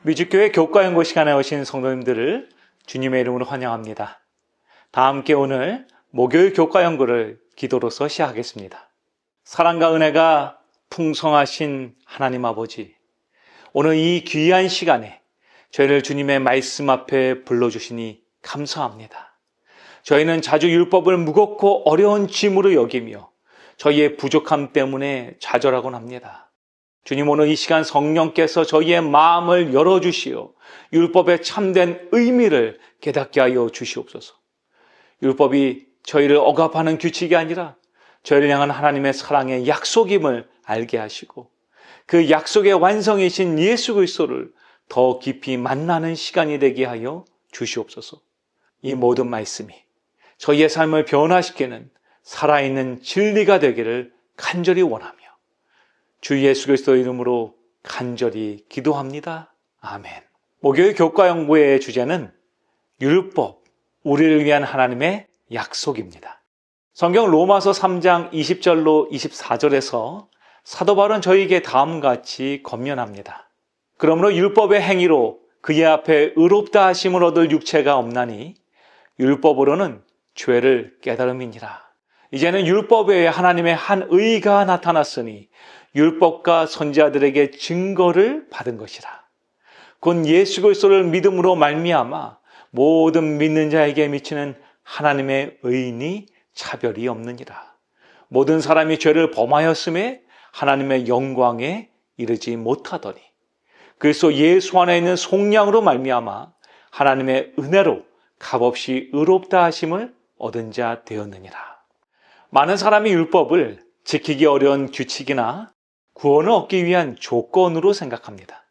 뮤직교회 교과연구 시간에 오신 성도님들을 주님의 이름으로 환영합니다. 다 함께 오늘 목요일 교과연구를 기도로서 시작하겠습니다. 사랑과 은혜가 풍성하신 하나님 아버지, 오늘 이 귀한 시간에 저희를 주님의 말씀 앞에 불러주시니 감사합니다. 저희는 자주 율법을 무겁고 어려운 짐으로 여기며 저희의 부족함 때문에 좌절하곤 합니다. 주님, 오늘 이 시간 성령께서 저희의 마음을 열어주시어 율법의 참된 의미를 깨닫게 하여 주시옵소서. 율법이 저희를 억압하는 규칙이 아니라 저희를 향한 하나님의 사랑의 약속임을 알게 하시고 그 약속의 완성이신 예수 그리스도를 더 깊이 만나는 시간이 되게 하여 주시옵소서. 이 모든 말씀이 저희의 삶을 변화시키는 살아있는 진리가 되기를 간절히 원하며 주 예수 그리스도의 이름으로 간절히 기도합니다. 아멘. 목요일 교과 연구의 주제는 율법, 우리를 위한 하나님의 약속입니다. 성경 로마서 3장 20절로 24절에서 사도 바울은 저희에게 다음과 같이 권면합니다. 그러므로 율법의 행위로 그의 앞에 의롭다 하심을 얻을 육체가 없나니 율법으로는 죄를 깨달음이니라. 이제는 율법 외에 하나님의 한 의가 나타났으니 율법과 선지자들에게 증거를 받은 것이라. 곧 예수 그리스도를 믿음으로 말미암아 모든 믿는 자에게 미치는 하나님의 의인이 차별이 없느니라. 모든 사람이 죄를 범하였음에 하나님의 영광에 이르지 못하더니 그리스도 예수 안에 있는 속량으로 말미암아 하나님의 은혜로 값없이 의롭다 하심을 얻은 자 되었느니라. 많은 사람이 율법을 지키기 어려운 규칙이나 구원을 얻기 위한 조건으로 생각합니다.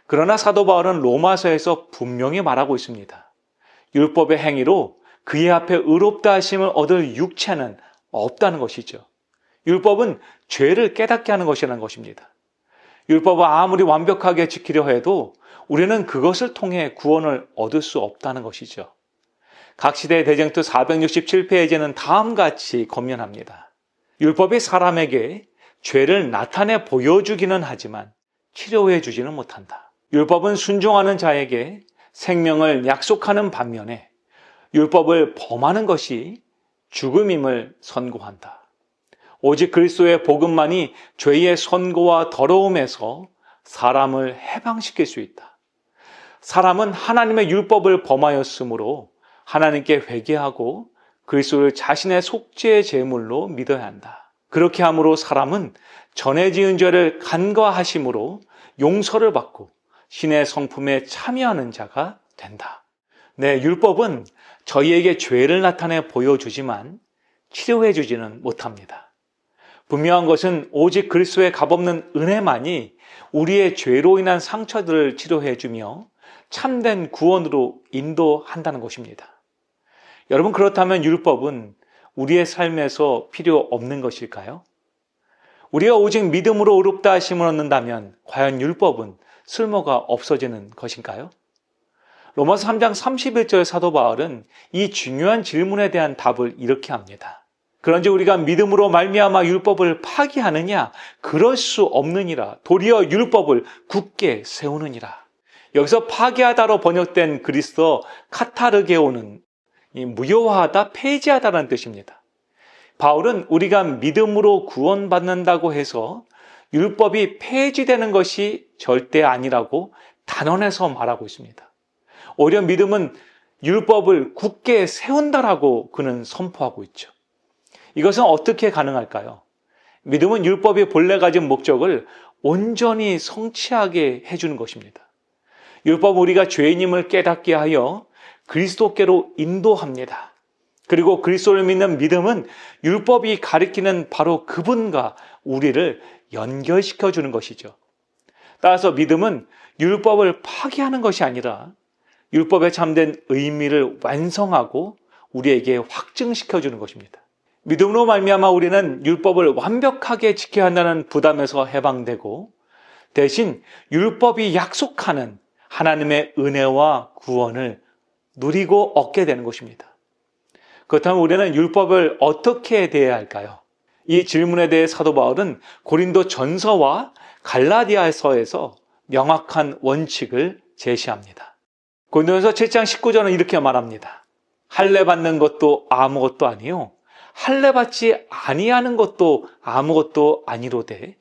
그러나 사도 바울은 로마서에서 분명히 말하고 있습니다. 율법의 행위로 그의 앞에 의롭다 하심을 얻을 육체는 없다는 것이죠. 율법은 죄를 깨닫게 하는 것이라는 것입니다. 율법을 아무리 완벽하게 지키려 해도 우리는 그것을 통해 구원을 얻을 수 없다는 것이죠. 각 시대의 대쟁투 467페이지는 다음과 같이 권면합니다. 율법이 사람에게 죄를 나타내 보여주기는 하지만 치료해 주지는 못한다. 율법은 순종하는 자에게 생명을 약속하는 반면에 율법을 범하는 것이 죽음임을 선고한다. 오직 그리스도의 복음만이 죄의 선고와 더러움에서 사람을 해방시킬 수 있다. 사람은 하나님의 율법을 범하였으므로 하나님께 회개하고 그리스도를 자신의 속죄의 제물로 믿어야 한다. 그렇게 함으로 사람은 전에 지은 죄를 간과하심으로 용서를 받고 신의 성품에 참여하는 자가 된다. 네, 율법은 저희에게 죄를 나타내 보여주지만 치료해 주지는 못합니다. 분명한 것은 오직 그리스도의 값없는 은혜만이 우리의 죄로 인한 상처들을 치료해 주며 참된 구원으로 인도한다는 것입니다. 여러분, 그렇다면 율법은 우리의 삶에서 필요 없는 것일까요? 우리가 오직 믿음으로 의롭다 하심을 얻는다면 과연 율법은 쓸모가 없어지는 것인가요? 로마서 3장 31절 사도 바울은 이 중요한 질문에 대한 답을 이렇게 합니다. 그런지 우리가 믿음으로 말미암아 율법을 파기하느냐? 그럴 수 없느니라. 도리어 율법을 굳게 세우느니라. 여기서 파기하다로 번역된 그리스어 카타르게오는 무효화하다, 폐지하다라는 뜻입니다. 바울은 우리가 믿음으로 구원받는다고 해서 율법이 폐지되는 것이 절대 아니라고 단언해서 말하고 있습니다. 오히려 믿음은 율법을 굳게 세운다라고 그는 선포하고 있죠. 이것은 어떻게 가능할까요? 믿음은 율법이 본래 가진 목적을 온전히 성취하게 해주는 것입니다. 율법은 우리가 죄인임을 깨닫게 하여 그리스도께로 인도합니다. 그리고 그리스도를 믿는 믿음은 율법이 가리키는 바로 그분과 우리를 연결시켜 주는 것이죠. 따라서 믿음은 율법을 파기하는 것이 아니라 율법의 참된 의미를 완성하고 우리에게 확증시켜 주는 것입니다. 믿음으로 말미암아 우리는 율법을 완벽하게 지켜야 한다는 부담에서 해방되고 대신 율법이 약속하는 하나님의 은혜와 구원을 누리고 얻게 되는 것입니다. 그렇다면 우리는 율법을 어떻게 대해야 할까요? 이 질문에 대해 사도 바울은 고린도 전서와 갈라디아서에서 명확한 원칙을 제시합니다. 고린도전서 7장 19절은 이렇게 말합니다. 할례 받는 것도 아무것도 아니요 할례 받지 아니하는 것도 아무것도 아니로되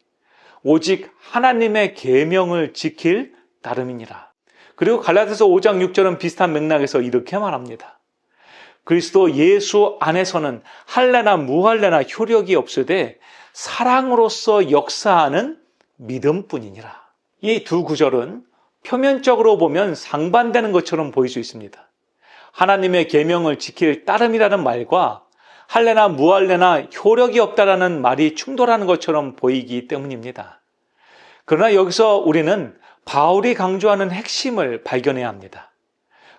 오직 하나님의 계명을 지킬 따름이니라. 그리고 갈라디아서 5장 6절은 비슷한 맥락에서 이렇게 말합니다. 그리스도 예수 안에서는 할례나 무할례나 효력이 없으되 사랑으로서 역사하는 믿음뿐이니라. 이 두 구절은 표면적으로 보면 상반되는 것처럼 보일 수 있습니다. 하나님의 계명을 지킬 따름이라는 말과 할례나 무할례나 효력이 없다라는 말이 충돌하는 것처럼 보이기 때문입니다. 그러나 여기서 우리는 바울이 강조하는 핵심을 발견해야 합니다.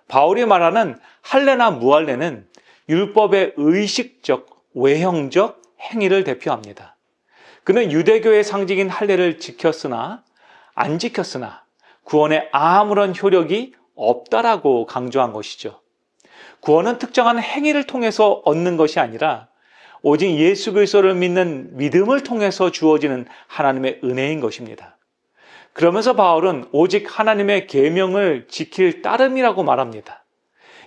바울이 말하는 할례나 무할례는 율법의 의식적, 외형적 행위를 대표합니다. 그는 유대교의 상징인 할례를 지켰으나 안 지켰으나 구원에 아무런 효력이 없다라고 강조한 것이죠. 구원은 특정한 행위를 통해서 얻는 것이 아니라 오직 예수 그리스도를 믿는 믿음을 통해서 주어지는 하나님의 은혜인 것입니다. 그러면서 바울은 오직 하나님의 계명을 지킬 따름이라고 말합니다.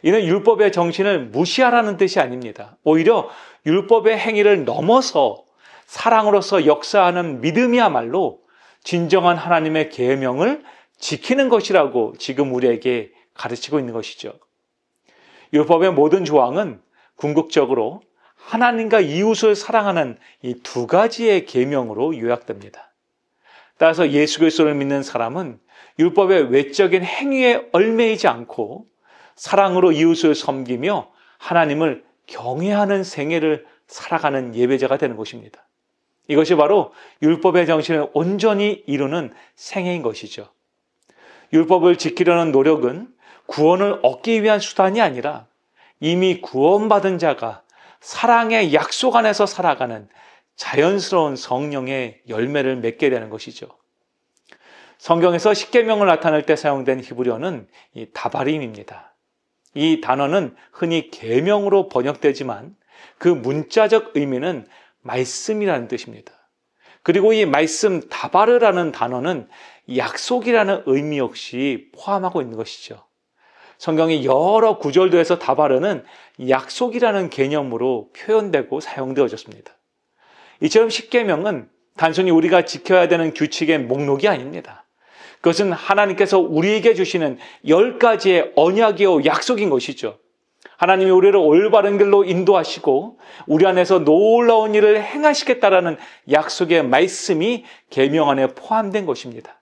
이는 율법의 정신을 무시하라는 뜻이 아닙니다. 오히려 율법의 행위를 넘어서 사랑으로서 역사하는 믿음이야말로 진정한 하나님의 계명을 지키는 것이라고 지금 우리에게 가르치고 있는 것이죠. 율법의 모든 조항은 궁극적으로 하나님과 이웃을 사랑하는 이 두 가지의 계명으로 요약됩니다. 따라서 예수 그리스도를 믿는 사람은 율법의 외적인 행위에 얽매이지 않고 사랑으로 이웃을 섬기며 하나님을 경외하는 생애를 살아가는 예배자가 되는 것입니다. 이것이 바로 율법의 정신을 온전히 이루는 생애인 것이죠. 율법을 지키려는 노력은 구원을 얻기 위한 수단이 아니라 이미 구원받은 자가 사랑의 약속 안에서 살아가는 자연스러운 성령의 열매를 맺게 되는 것이죠. 성경에서 십계명을 나타낼 때 사용된 히브리어는 이 다바림입니다. 이 단어는 흔히 계명으로 번역되지만 그 문자적 의미는 말씀이라는 뜻입니다. 그리고 이 말씀 다바르라는 단어는 약속이라는 의미 역시 포함하고 있는 것이죠. 성경의 여러 구절도에서 다바르는 약속이라는 개념으로 표현되고 사용되어졌습니다. 이처럼 십계명은 단순히 우리가 지켜야 되는 규칙의 목록이 아닙니다. 그것은 하나님께서 우리에게 주시는 10가지의 언약이요 약속인 것이죠. 하나님이 우리를 올바른 길로 인도하시고 우리 안에서 놀라운 일을 행하시겠다라는 약속의 말씀이 계명 안에 포함된 것입니다.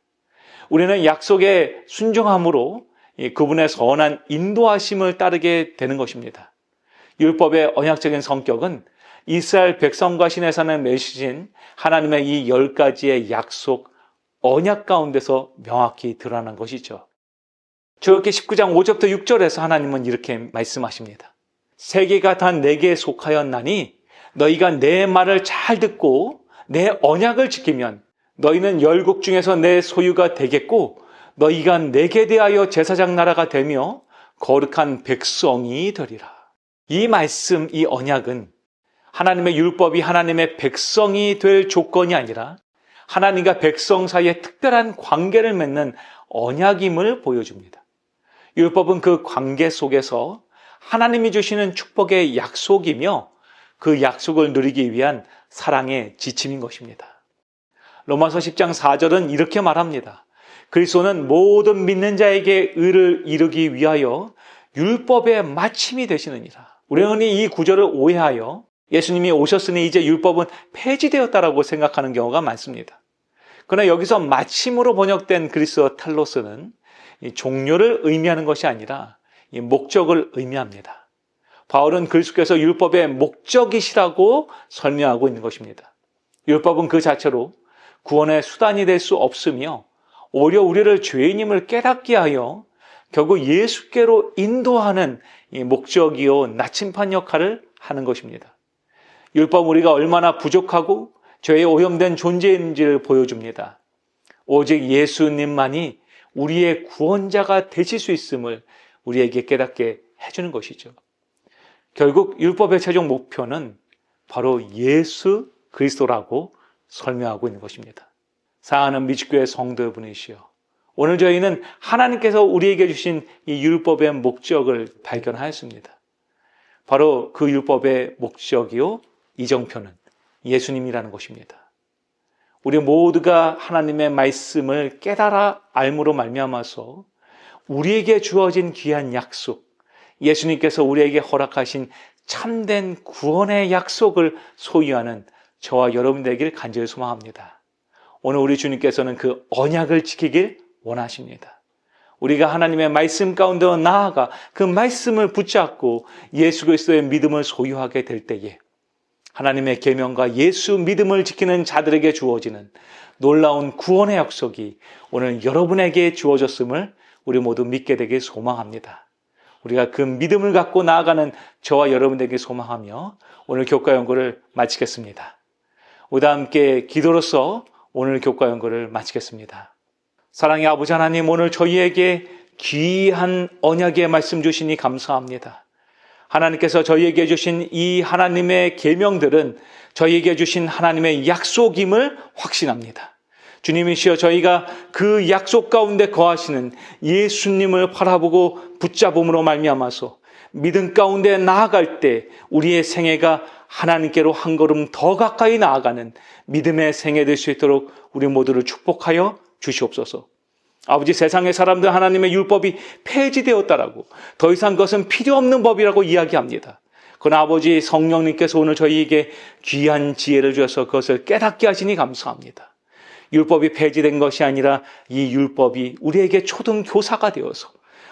우리는 약속에 순종함으로 그분의 선한 인도하심을 따르게 되는 것입니다. 율법의 언약적인 성격은 이스라엘 백성과 신의 산의 메시지인 하나님의 이 10가지의 약속, 언약 가운데서 명확히 드러난 것이죠. 출애굽기 19장 5절부터 6절에서 하나님은 이렇게 말씀하십니다. 세계가 다 내게 속하였나니 너희가 내 말을 잘 듣고 내 언약을 지키면 너희는 열국 중에서 내 소유가 되겠고 너희가 내게 대하여 제사장 나라가 되며 거룩한 백성이 되리라. 이 말씀, 이 언약은 하나님의 율법이 하나님의 백성이 될 조건이 아니라 하나님과 백성 사이에 특별한 관계를 맺는 언약임을 보여줍니다. 율법은 그 관계 속에서 하나님이 주시는 축복의 약속이며 그 약속을 누리기 위한 사랑의 지침인 것입니다. 로마서 10장 4절은 이렇게 말합니다. 그리스도는 모든 믿는 자에게 의를 이루기 위하여 율법의 마침이 되시느니라. 우리는 흔히 이 구절을 오해하여 예수님이 오셨으니 이제 율법은 폐지되었다라고 생각하는 경우가 많습니다. 그러나 여기서 마침으로 번역된 그리스어 텔로스는 이 종료를 의미하는 것이 아니라 이 목적을 의미합니다. 바울은 그리스도께서 율법의 목적이시라고 설명하고 있는 것입니다. 율법은 그 자체로 구원의 수단이 될 수 없으며 오히려 우리를 죄인임을 깨닫게 하여 결국 예수께로 인도하는 이 목적이요 나침판 역할을 하는 것입니다. 율법은 우리가 얼마나 부족하고 죄에 오염된 존재인지를 보여줍니다. 오직 예수님만이 우리의 구원자가 되실 수 있음을 우리에게 깨닫게 해주는 것이죠. 결국 율법의 최종 목표는 바로 예수 그리스도라고 설명하고 있는 것입니다. 사랑하는 미주교회 성도분이시여, 오늘 저희는 하나님께서 우리에게 주신 이 율법의 목적을 발견하였습니다. 바로 그 율법의 목적이요, 이정표는 예수님이라는 것입니다. 우리 모두가 하나님의 말씀을 깨달아 알므로 말미암아서 우리에게 주어진 귀한 약속, 예수님께서 우리에게 허락하신 참된 구원의 약속을 소유하는 저와 여러분 되길 간절히 소망합니다. 오늘 우리 주님께서는 그 언약을 지키길 원하십니다. 우리가 하나님의 말씀 가운데 나아가 그 말씀을 붙잡고 예수 그리스도의 믿음을 소유하게 될 때에 하나님의 계명과 예수 믿음을 지키는 자들에게 주어지는 놀라운 구원의 약속이 오늘 여러분에게 주어졌음을 우리 모두 믿게 되길 소망합니다. 우리가 그 믿음을 갖고 나아가는 저와 여러분에게 소망하며 오늘 교과 연구를 마치겠습니다. 우리 함께 기도로서 오늘 교과 연구를 마치겠습니다. 사랑의 아버지 하나님, 오늘 저희에게 귀한 언약의 말씀 주시니 감사합니다. 하나님께서 저희에게 주신 이 하나님의 계명들은 저희에게 주신 하나님의 약속임을 확신합니다. 주님이시여, 저희가 그 약속 가운데 거하시는 예수님을 바라보고 붙잡음으로 말미암아서 믿음 가운데 나아갈 때 우리의 생애가 하나님께로 한 걸음 더 가까이 나아가는 믿음의 생애 될 수 있도록 우리 모두를 축복하여 주시옵소서. 아버지, 세상의 사람들 하나님의 율법이 폐지되었다라고, 더 이상 그것은 필요 없는 법이라고 이야기합니다. 그러나 아버지, 성령님께서 오늘 저희에게 귀한 지혜를 주셔서 그것을 깨닫게 하시니 감사합니다. 율법이 폐지된 것이 아니라 이 율법이 우리에게 초등교사가 되어서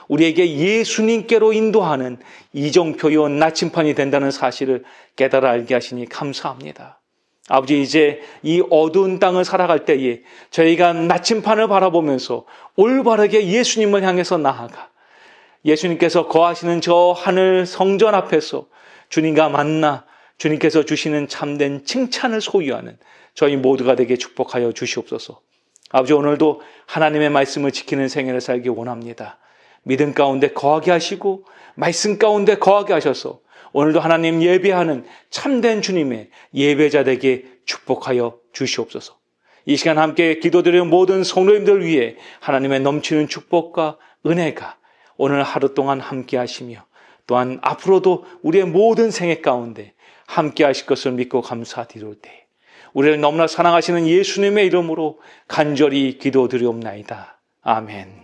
우리에게 예수님께로 인도하는 이정표요 나침판이 된다는 사실을 깨달아 알게 하시니 감사합니다. 아버지, 이제 이 어두운 땅을 살아갈 때에 저희가 나침판을 바라보면서 올바르게 예수님을 향해서 나아가 예수님께서 거하시는 저 하늘 성전 앞에서 주님과 만나 주님께서 주시는 참된 칭찬을 소유하는 저희 모두가 되게 축복하여 주시옵소서. 아버지, 오늘도 하나님의 말씀을 지키는 생애를 살기 원합니다. 믿음 가운데 거하게 하시고 말씀 가운데 거하게 하셔서 오늘도 하나님 예배하는 참된 주님의 예배자 되게 축복하여 주시옵소서. 이 시간 함께 기도드리는 모든 성도님들 위해 하나님의 넘치는 축복과 은혜가 오늘 하루 동안 함께 하시며 또한 앞으로도 우리의 모든 생애 가운데 함께 하실 것을 믿고 감사드릴 때 우리를 너무나 사랑하시는 예수님의 이름으로 간절히 기도드리옵나이다. 아멘.